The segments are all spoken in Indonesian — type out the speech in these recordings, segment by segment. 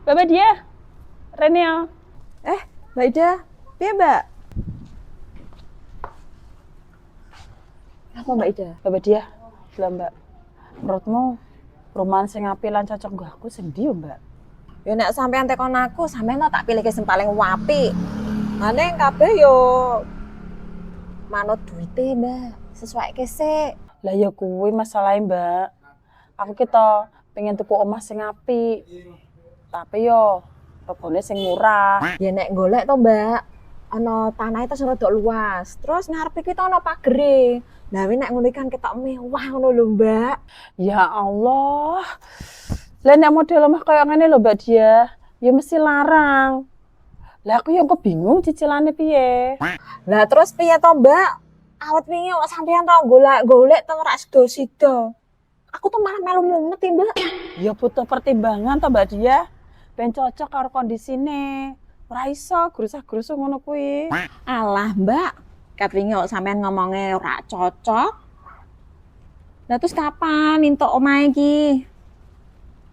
Bapak dia, Renio. Mbak Ida, piye Mbak? Apa Mbak Ida? Bapak dia, lah Mbak. Menurutmu perumahan sing apik lan cocok nggo aku sing ndi yo, Mbak? Yo nek sampean tekon aku, sampean tak pilih sing paling apik. Mane kabeh yo manut duite, Mbak. Sesuaike sik. Lah ya kuwi masalahe, Mbak. Aku kita pengen tuku omah sing apik. Tapi yo regane sing murah. Ya nek golek to, Mbak. Ana tanah itu rada luas. Terus ngarepe kita ana pagere. Lah nek ngono kan ketok mewah ngono lho, Mbak. Ya Allah. Lah nek model omah kaya ngene lho, Mbak dia, ya mesti larang. Lah aku yo kok bingung cicilane piye. Lah terus piye to, Mbak? Awet wingi kok sampean tau golek-golek teng rak sida-sida. Aku tuh malah melu mumet, Mbak. Ya butuh pertimbangan to, Mbak dia. Ben cocok karo kondisine. Ora iso grusah-grusuh ngono kuwi. Alah, Mbak. Kat wingi kok sampean ngomongnya ora cocok. Lah terus kapan entuk omahe iki?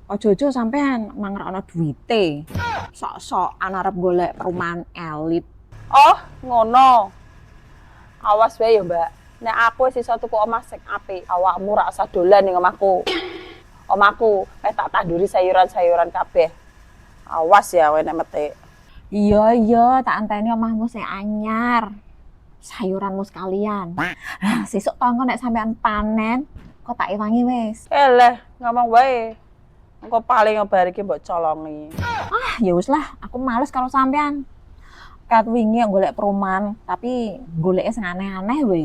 Ojo-ojo sampean mangrakno duwite. Sok-sokan arep golek perumahan elit. Oh, ngono. Awas wae ya, Mbak. Nek aku wis iso tuku omah sing apik, awakmu ra usah dolan ning omahku. Omahku tak tanduri sayuran-sayuran kabeh. Awas ya kowe nek metik. Iya, tak anteni omahmu sing anyar. Sayuranmu sekalian. Lah, sesuk tangga nek sampean panen, kok tak iwangi wis. Eleh, ngomong wae. Engko paling bar iki mbok colongi. Ah, ya wis lah, aku males kalau sampean. Kat wingi golek perumahan, tapi goleknya sing aneh-aneh we.